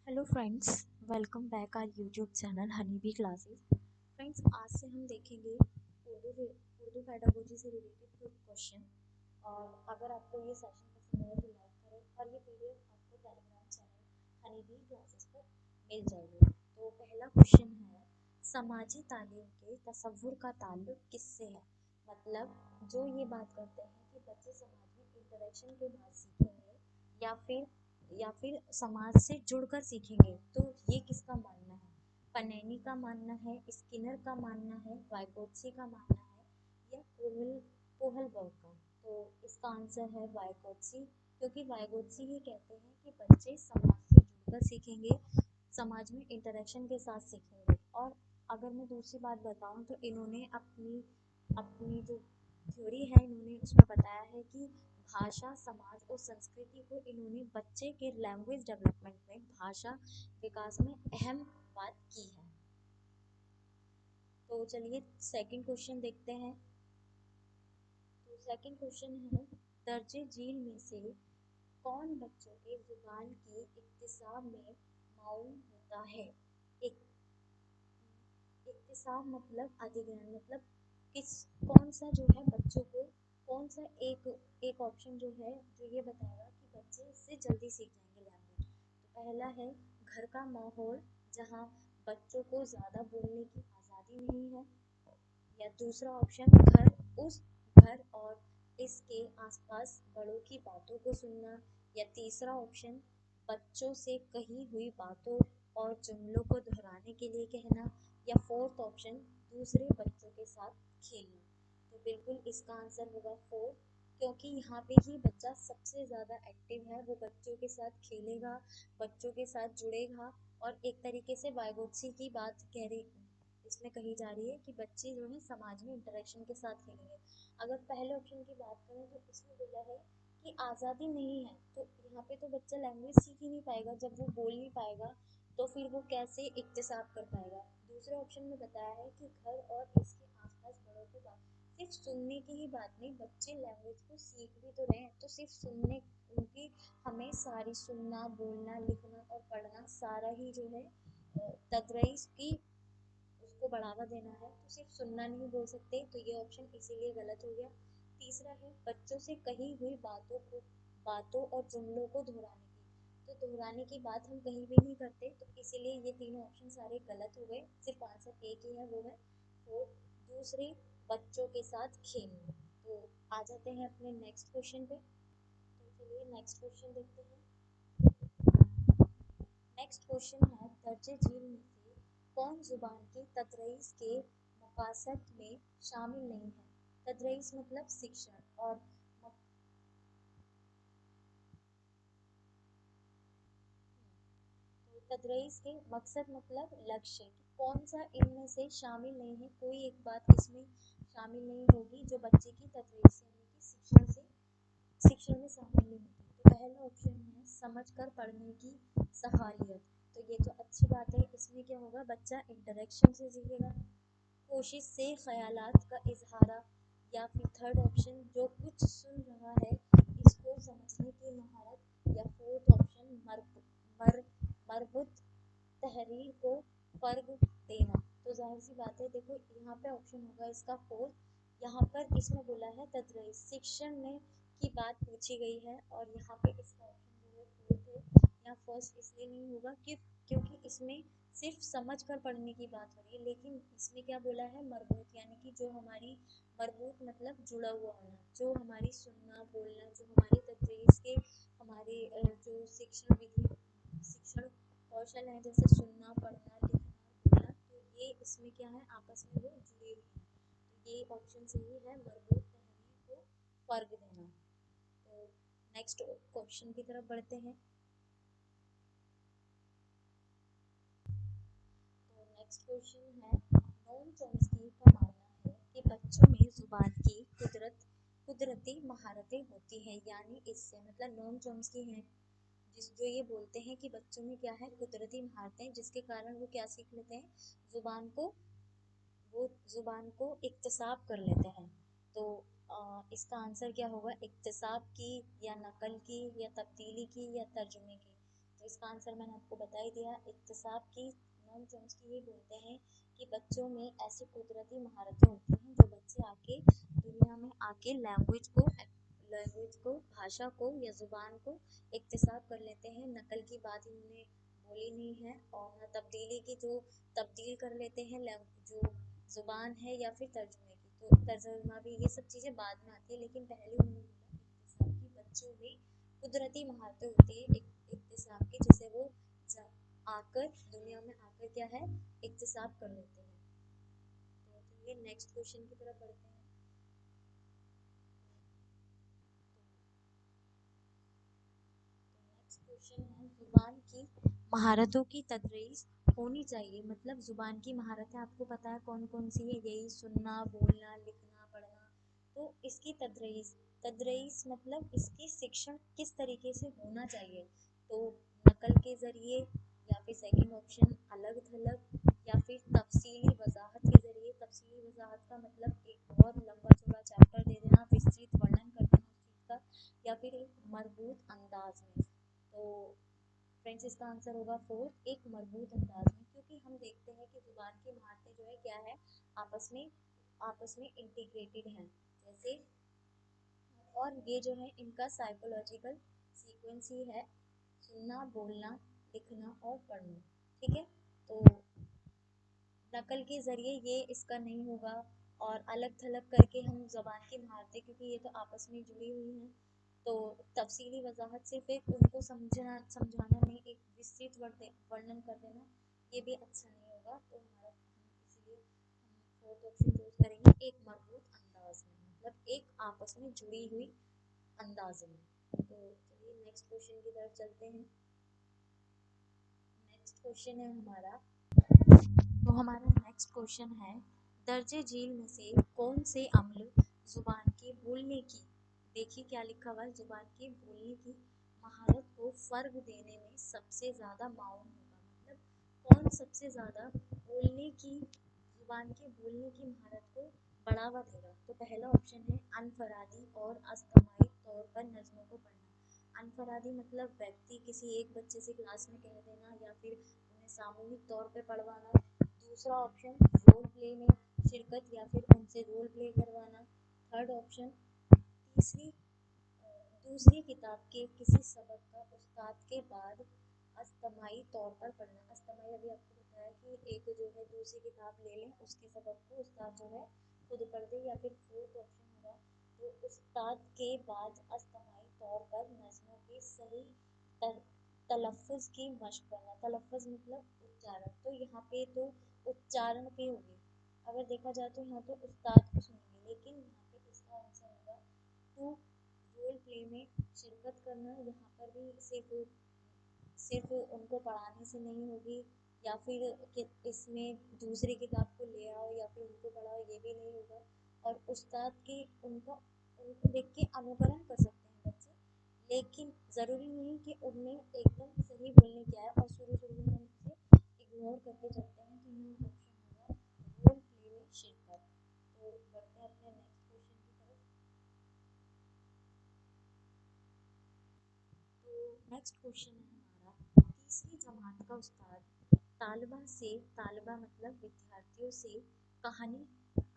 Hello friends, welcome back our YouTube channel Honey Bee Classes. Friends, आज से हम देखेंगे उर्दू पेडागोजी से रिलेटेड कुछ क्वेश्चन। और अगर आपको ये सेशन पसंद आए तो लाइक करें और ये पीडीएफ आपको Telegram channel Honey Bee classes पर मिल जाएगी। तो पहला क्वेश्चन है, समाजी तालीम के तसव्वुर का ताल्लुक किससे है? मतलब जो ये बात करते हैं कि बच्चे समाज में इंटरेक्शन के बाद सीखेंगे या फिर समाज से जुड़कर सीखेंगे, तो ये किसका मानना है? पनेनी का मानना है, स्किनर का मानना है, वाइगोत्स्की का मानना है, या कोहलबर्ग का? तो इसका आंसर है वाइगोत्स्की, क्योंकि वाइगोत्स्की ये कहते हैं कि बच्चे समाज से जुड़कर सीखेंगे, समाज में इंटरेक्शन के साथ सीखेंगे। और अगर मैं दूसरी बात बताऊं तो इन्होंने अपनी अपनी जो थ्योरी है, इन्होंने उसमें बताया है कि भाषा, समाज और संस्कृति को इन्होंने बच्चे के लैंग्वेज डेवलपमेंट में, भाषा विकास में अहम बात की है। तो चलिए सेकंड क्वेश्चन देखते हैं। तो सेकंड क्वेश्चन है, दर्जे झील में से कौन बच्चों के जुबान की इक्तिसाब में माउन होता है? एक इक्तिसाब मतलब अधिग्रहण, मतलब किस कौन सा जो है बच्चों को, कौन सा एक एक ऑप्शन जो है जो ये बताएगा कि बच्चे इससे जल्दी सीख जाएंगे लैंग्वेज। तो पहला है घर का माहौल, जहाँ बच्चों को ज़्यादा बोलने की आज़ादी नहीं है। या दूसरा ऑप्शन, घर और इसके आसपास बड़ों की बातों को सुनना। या तीसरा ऑप्शन, बच्चों से कही हुई बातों और जुमलों को दोहराने के लिए कहना। या फोर्थ ऑप्शन, दूसरे बच्चों के साथ खेलना। तो बिल्कुल इसका आंसर होगा फोर्थ, क्योंकि यहाँ पे ही बच्चा सबसे ज़्यादा एक्टिव है, वो बच्चों के साथ खेलेगा, बच्चों के साथ जुड़ेगा। और एक तरीके से वाइगोत्स्की की बात कह रही, इसमें कही जा रही है कि बच्चे जो है समाज में इंटरेक्शन के साथ खेलेंगे। अगर पहले ऑप्शन की बात करें तो इसमें बोला है कि आज़ादी नहीं है, तो यहाँ पे तो बच्चा लैंग्वेज सीख ही नहीं पाएगा। जब वो बोल नहीं पाएगा तो फिर वो कैसे इक्तिसाब कर पाएगा? दूसरे ऑप्शन में बताया है कि घर और इसके आसपास बड़ों की बात, सिर्फ सुनने की ही बात नहीं, बच्चे लैंग्वेज को सीख भी तो रहे हैं। तो सिर्फ सुनने, उनकी हमें सारी सुनना, बोलना, लिखना और पढ़ना सारा ही जो है तदरीस की उसको बढ़ावा देना है। तो सिर्फ सुनना नहीं बोल सकते, तो ये ऑप्शन इसीलिए गलत हो गया। तीसरा है बच्चों से कही हुई बातों और जुमलों को दोहराने की, तो दोहराने की बात हम कहीं भी नहीं करते, तो इसीलिए ये तीनों ऑप्शन सारे गलत हो गए। सिर्फ आंसर एक ही है, वो है वो दूसरे बच्चों के साथ खेलना। तो आ जाते हैं अपने नेक्स्ट क्वेश्चन पे। तो चलिए नेक्स्ट क्वेश्चन देखते हैं। नेक्स्ट क्वेश्चन है, दर्जे झील में से कौन जुबान की तदरीस के मकासद में शामिल नहीं है? तदरीस मतलब शिक्षण, और तो तदरीस के मकसद मतलब लक्ष्य, कि कौन सा इनमें से शामिल नहीं है, कोई एक बात इसमें शामिल नहीं होगी जो बच्चे की तदरीस यानी कि शिक्षण में शामिल नहीं होती। तो पहला ऑप्शन है समझ कर पढ़ने की सहालियत, तो ये तो अच्छी बात है, इसमें क्या होगा, बच्चा इंटरेक्शन से सीखेगा। कोशिश से ख्यालात का इजहारा। या फिर थर्ड ऑप्शन, जो कुछ सुन रहा है इसको समझने की महारत। या फोर्थ ऑप्शन, मर मरबूत तहरीर को फर्ग देना। तो जाहिर सी बात है, देखो यहाँ पे ऑप्शन होगा इसका फोर्थ। यहाँ पर इसमें बोला है तदरीस, शिक्षण में की बात पूछी गई है, और यहाँ पे इसका ऑप्शन जो है फोर्थ है। यहाँ फर्स्ट इसलिए नहीं होगा कि क्योंकि इसमें सिर्फ समझ कर पढ़ने की बात हो रही है, लेकिन इसमें क्या बोला है, मरबूत, यानी कि जो हमारी, मरबूत मतलब जुड़ा हुआ होना, जो हमारी सुनना बोलना, जो हमारी तदरीस के, हमारे जो शिक्षण कौशल है, जैसे सुनना पढ़ना लिखना बोलना, तो ये इसमें क्या है, आपस में वो जुड़े हुए हैं। तो ये ऑप्शन सही है, मरबूत तहरीर को फर्क देना। तो नेक्स्ट क्वेश्चन की तरफ बढ़ते हैं। तो नेक्स्ट क्वेश्चन है, नोम चॉम्स्की का मानना है कि बच्चों में जुबान की कुदरती महारतें होती हैं, यानी इससे मतलब नोम चॉम्स्की हैं जो ये बोलते हैं कि बच्चों में क्या है, कुदरती महारतें, जिसके कारण वो क्या सीख लेते हैं, जुबान को वो जुबान को इक्तसाब कर लेते हैं। तो इसका आंसर क्या होगा, इक्तसाब की, या नकल की, या तब्दीली की, या तर्जुमे की? तो इसका आंसर मैंने आपको बता ही दिया। इक्तिसाब की नॉन चॉम्स्की ये बोलते हैं कि बच्चों में ऐसी कुदरती महारतें होती हैं जो बच्चे आके दुनिया में आके लैंग्वेज को भाषा को या ज़ुबान को इक्तिसाब कर लेते हैं। नकल की बात इन्होंने बोली नहीं है, और न तब्दीली की, जो तब्दील कर लेते हैं जो ज़ुबान है या फिर तर्जुमे की, तो तर्जुमा भी, ये सब चीज़ें बाद में आती है, लेकिन पहले उन्होंने बोला इक्तिसाब की बच्चों में कुदरती महारतें होती है इक्तिसाब की, जिसे वो आकर दुनिया में आकर क्या है इक्तिसाब कर लेते हैं। तो चलिए नेक्स्ट क्वेश्चन की तरफ बढ़ते हैं। नेक्स्ट क्वेश्चन है जुबान की महारतों की तदरीस होनी चाहिए। मतलब जुबान की महारतें आपको पता है कौन कौन सी है, यही सुनना, बोलना, लिखना, पढ़ना। तो इसकी तदरीस, तदरीस मतलब इसकी शिक्षण किस तरीके से होना चाहिए। तो नकल के ज़रिए, या फिर सेकंड ऑप्शन अलग थलग, या फिर तफसीली वजाहत के ज़रिए। तफसीली वजाहत का मतलब एक बहुत लंबा चौड़ा चैप्टर दे देना, विस्तृत वर्णन कर देना उस चीज़ का, या फिर एक मरबूत अंदाज में। तो फ्रेंड्स इसका आंसर होगा फोर्थ, एक मरबूत अंदाज में, क्योंकि हम देखते हैं कि जुबान की महारतें जो है क्या है, आपस में इंटीग्रेटेड हैं जैसे। और ये जो है इनका साइकोलॉजिकल सीक्वेंस ही है, सुनना, बोलना, लिखना और पढ़ना। ठीक है। तो नकल के ज़रिए ये इसका नहीं होगा, और अलग थलग करके हम ज़बान की महारतें, क्योंकि ये तो आपस में जुड़ी हुई हैं, तो तफसीली वजाहत सिर्फ एक उनको समझाना नहीं, एक विस्तृत वर्णन कर देना, ये भी अच्छा नहीं होगा। तो हमारा हम इसलिए हम फोर्थ ऑप्शन चूज करेंगे, एक मरबूत अंदाज में, मतलब एक आपस में जुड़ी हुई अंदाज में। तो चलिए नेक्स्ट क्वेश्चन की तरफ चलते हैं। नेक्स्ट क्वेश्चन है हमारा, तो हमारा नेक्स्ट क्वेश्चन है दर्जे झील में से कौन से अम्ल जुबान के बोलने की, देखिए क्या लिखा हुआ है, जुबान के बोलने की महारत को फर्क देने में सबसे ज़्यादा माउन होगा। मतलब कौन सबसे ज़्यादा बोलने की, जुबान के बोलने की महारत को बढ़ावा देगा। तो पहला ऑप्शन है अनफरादी और अस्थायी तौर पर नज़मों को पढ़ना। अनफरादी मतलब व्यक्ति किसी एक बच्चे से क्लास में कह देना, या फिर उन्हें सामूहिक तौर पर पढ़वाना। दूसरा ऑप्शन रोल प्ले में शिरकत, या फिर उनसे रोल प्ले करवाना। थर्ड ऑप्शन तीसरी दूसरी किताब के किसी सबक का उस्ताद के बाद अस्थायी तौर पर पढ़ना। अस्थायी अभी आपको बताया कि एक जो है दूसरी किताब ले लें, उसके सबक को उस्ताद जो है खुद पढ़ दे। या फिर फोर्थ ऑप्शन होगा तो उस्ताद के बाद अस्थायी तौर पर नज़्मों के सही तलफ़्फ़ुज़ की मशक करना। तलफ़्फ़ुज़ मतलब उच्चारण, तो यहाँ पे तो उच्चारण पे होगी। अगर देखा जाए तो यहाँ तो उस्ताद को सुनेंगे, लेकिन यहाँ पे इसका आंसर होगा टू रोल प्ले में शिरकत करना। यहाँ पर भी सिर्फ उनको पढ़ाने से नहीं होगी, या फिर कि इसमें दूसरी किताब को ले आओ या फिर उनको पढ़ाओ, ये भी नहीं होगा। और उस्ताद की उनको देख के अनुकरण कर सकते हैं बच्चे, लेकिन ज़रूरी नहीं कि उनमें एकदम सही बोलने की आए, और शुरू शुरू में हम उसे इग्नोर करके चलते हैं। तो यहाँ ऑप्शन होगा रोल प्ले में शिरकत। तो बढ़ते हैं अपने नेक्स्ट क्वेश्चन की तरफ। तो नेक्स्ट क्वेश्चन है हमारा, तीसरी जमात का उस्ताद तालिबा मतलब विद्यार्थियों से कहानी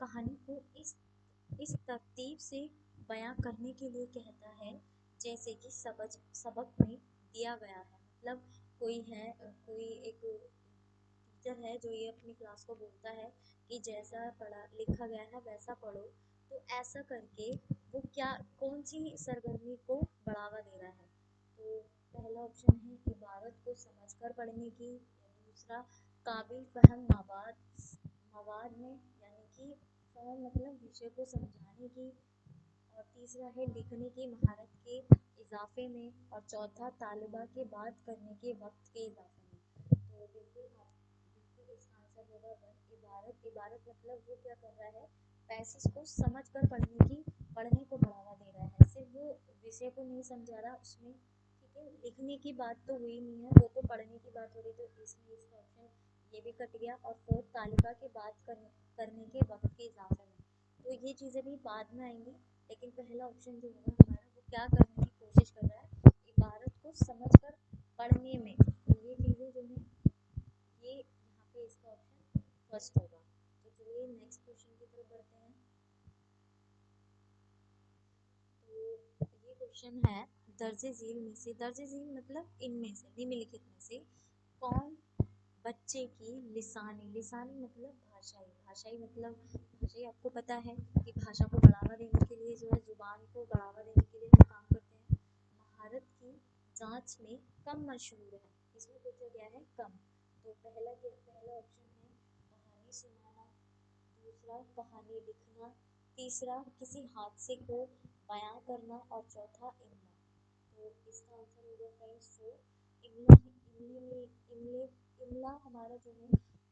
कहानी को इस तरतीब से बयां करने के लिए कहता है जैसे कि सबक में दिया गया है। मतलब कोई एक टीचर है जो ये अपनी क्लास को बोलता है कि जैसा पढ़ा लिखा गया है वैसा पढ़ो। तो ऐसा करके वो क्या कौन सी सरगर्मी को बढ़ावा दे रहा है। तो पहला ऑप्शन है इबारत को समझकर पढ़ने की, या दूसरा काबिल फहम मवाद में, यानी कि फहम मतलब विषय को समझाने की, और तीसरा है लिखने की महारत के इजाफे में, और चौथा तालिबा के बात करने के वक्त के इजाफे में। तो बिल्कुल इसका आंसर होगा वन, इबारत। इबारत मतलब वो क्या कर रहा है, पैसेज को समझ कर पढ़ने को बढ़ावा दे रहा है, सिर्फ वो विषय को नहीं समझा रहा उसमें। ठीक है, लिखने की बात तो हुई नहीं है, वो तो पढ़ने की बात हो रही, तो इसमें इसका ऑप्शन ये भी कट गया। और फोर्थ तालिबा के बात करने के वक्त के इजाफे में, तो ये चीज़ें भी बाद में आएंगी, लेकिन पहला ऑप्शन जो होगा हमारा वो क्या करने की कोशिश कर रहा है, इबारत को समझ कर पढ़ने में, तो ये चीज़ें जो है ये यहाँ पे इसका ऑप्शन फर्स्ट होगा। तो चलिए नेक्स्ट क्वेश्चन की तरफ बढ़ते हैं। तो ये क्वेश्चन है, दर्जे झील में से, दर्जे झील मतलब इनमें से, निम्नलिखित में से कौन बच्चे की लिसानी, लिसानी मतलब भाषाई, भाषाई मतलब भाषाई आपको पता है कि भाषा को बढ़ावा देने के लिए जो है, जुबान को बढ़ावा देने के लिए हम काम करते हैं, महारत की जांच में कम मशहूर है। इसमें पूछा गया है कम। तो पहला ऑप्शन है कहानी सुनाना, दूसरा कहानी लिखना, तीसरा किसी हादसे को बयां करना और चौथा इमला। तो इसका आंसर होगा फ्रेंड्स जो इमला, इमले इमला हमारा जो है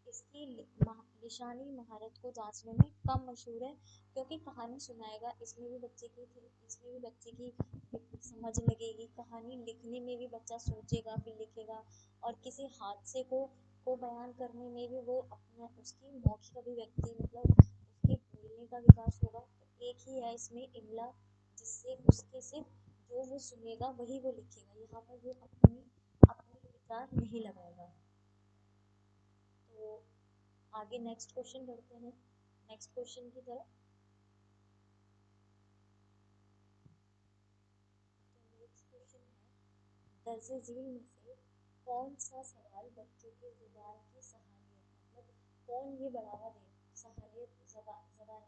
इसकी लिसानी महारत को जांचने में कम मशहूर है, क्योंकि कहानी सुनाएगा इसमें भी बच्चे की इसमें भी बच्चे की समझ लगेगी, कहानी लिखने में भी बच्चा सोचेगा फिर लिखेगा, और किसी हादसे को बयान करने में भी वो अपना उसकी मौखिक अभिव्यक्ति मतलब उसके बोलने का विकास होगा। तो एक ही है इसमें इमला, जिससे उसके सिर्फ जो वो सुनेगा वही वो लिखेगा, यहाँ पर वो अपने विचार नहीं लगाएगा। तो आगे नेक्स्ट क्वेश्चन बढ़ते हैं, नेक्स्ट क्वेश्चन की तरफ। तो नेक्स्ट क्वेश्चन है, दर्जे झील में से कौन सा सवाल बच्चों के जुबान की सहालियत मतलब कौन ये बढ़ावा दे सहालियत जबान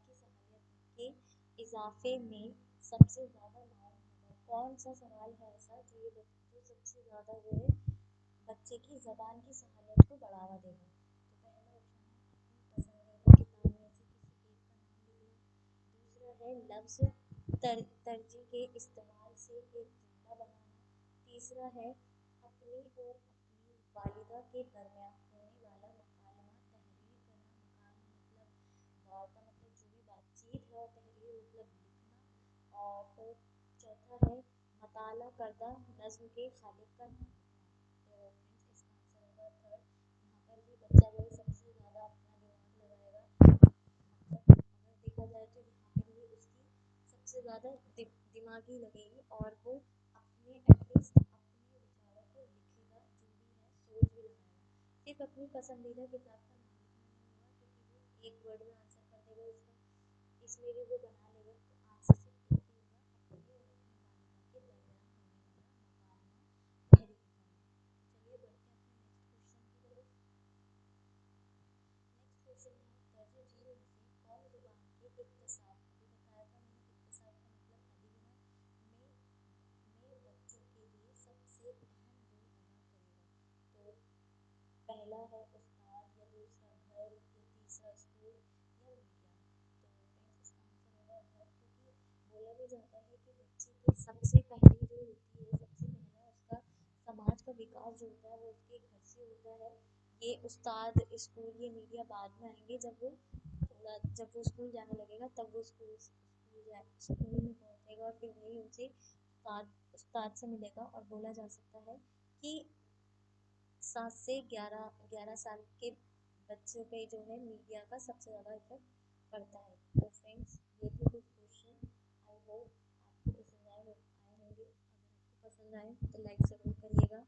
की सहालियत के इजाफे में सबसे ज़्यादा मांग होगा, कौन सा सवाल है ऐसा जो ये जो सबसे ज़्यादा जो है बच्चे की जबान की सहालियत को बढ़ावा देगा। तो पहला ऑप्शन है अपनी पसंदीदा किताब में से किसी एक का नाम लिखना, दूसरा है लफ्ज तरजीह के इस्तेमाल से एक जुमला बनाना, तीसरा है अपनी और अपनी वालिदा के दरमियान होने वाला मुकालमा तहरीर करना, मुकालमा मतलब वार्ता मतलब जो भी बातचीत है, और तहरीर मतलब लिखना, और फिर चौथा है मताला करदा नज्म के खालिक का नाम लिखना। तो फ्रेंड्स इसका आंसर होगा थर्ड, यहाँ पर भी बच्चा जो है सबसे ज़्यादा अपना दिमाग लगाएगा, मतलब अगर देखा जाए तो यहाँ पे भी उसकी सबसे ज़्यादा दिमागी लगेगी, और वो अपने एटलीस्ट अपने विचारों को लिखेगा, जो भी है सोच भी लगाएगा। सिर्फ अपनी पसंदीदा किताब का नाम लिखना नहीं होगा, क्योंकि वो एक वर्ड में आंसर कर देगा इसका, इसमें भी वो बना लेगा। तो आंसर सिर्फ एक ही होगा, अपनी और अपनी वालिदा के दरमियान होने वाला मुकालमा तहरीर करना। तो चलिए बढ़ते हैं अपने नेक्स्ट क्वेश्चन की तरफ। नेक्स्ट क्वेश्चन है, दर्जे जीरो में से कौन जुबान के इक्तसाब, अभी बताया था मैंने इक्तसाब का मतलब अधिग्रहण में बच्चों के लिए सबसे अहम रोल अदा करेगा। तो पहला है उस्ताद, या दूसरा घर, या तीसरा स्कूल, या मीडिया। तो फ्रेंड्स इसका आंसर होगा घर, क्योंकि बोला भी जाता है कि बच्चे की सबसे पहली जो होती है, सबसे पहला उसका समाज का विकास जो होता है वो उसके घर से होता है। ये उस्ताद, स्कूल, ये मीडिया बाद में आएंगे, जब वो स्कूल जाने लगेगा तब वो स्कूल में पहुंचेगा, और फिर वही उनसे उस्ताद से मिलेगा, और बोला जा सकता है कि 7 से 11 साल के बच्चों पे जो है मीडिया का सबसे ज़्यादा इफेक्ट पड़ता है। तो फ्रेंड्स ये थे कुछ क्वेश्चन, आई होप आपको पसंद आए होंगे, अगर आपको पसंद आए तो लाइक ज़रूर करिएगा।